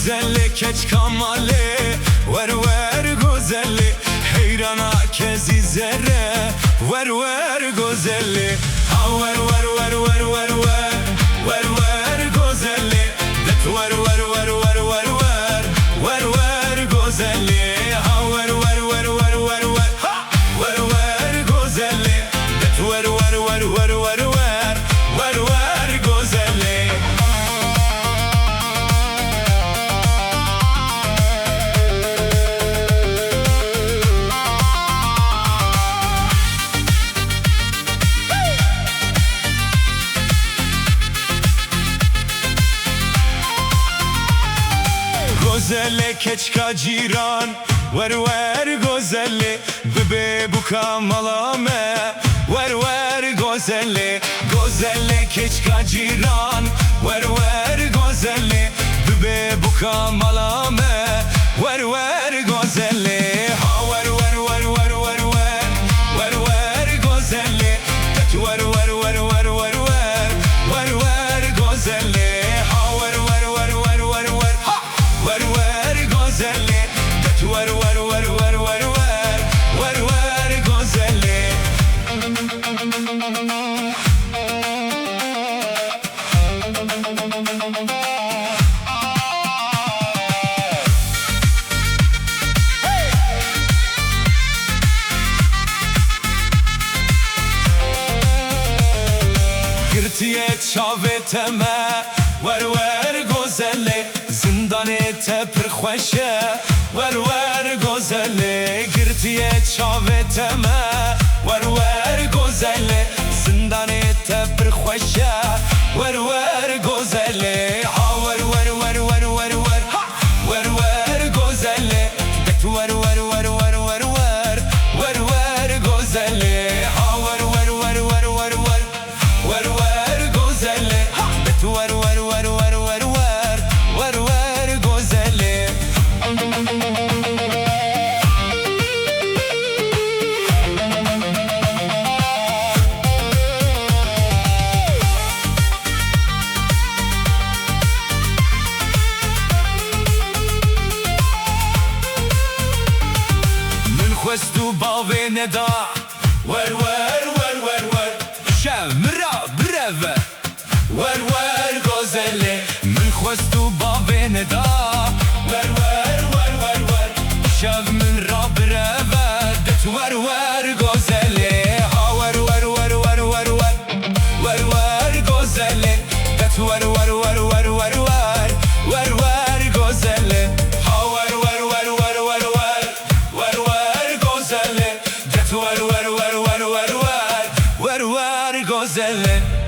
güzelli keç kamali, ver ver güzelli, heyrana kezi zerre, ver ver güzelli, ha ver ver ver ver ver ver, ver ver güzelli, det ver ver ver ver ver ver, ver ver güzelli, ha ver ver ver ver ver ver, ha ver ver güzelli, det ver ver ver ver ver ver, ver ver güzelli. Gözelle keçka ciran, ver ver gözelle, bebe bu kamalame, ver ver gözelle, gözelle keçka ciran, ver ver gözelle, bebe bu kamalame, ver ver gözelle, ha ver ver ver ver ver ver, ver ver gözelle, ver ver ver ver ver ver, ver ver gözelle, ha ver ver ver ver ver ver, ha ver ver güzelli, ver ver ver ver ver ver, ver ver güzelli. Girtiye çaveteme, ver ver güzelli, zindanete pırxweşe, ver ver güzelli, girtiye çaveteme, ver ver güzelli, zindanete pırxweşe, ver ver güzelli, ha ver ver ver ver ver ver, ha ver ver güzelli, det ver ver ver ver ver ver, ver ver güzelli, ha ver ver ver ver ver ver, ver ver güzelli, ha det ver ver ver ver ver ver, ver ver güzelli. من خواستو باوی ندا، ور ور ور ور ور، شمرا برو، ور ور گزلی. من خواستو باوی ندا، ور ور ور ور ور، شمرا برو، دت ور ور گزلی، ها ور ور ور ور ور ور، ور ور گزلی، دت ور ور ور ور ور ور، ور ور گزلی، ها ور ور ور ور ور ور، ور ور گزلی، دت ور ور ور ور ور ور، ور ور گزلی.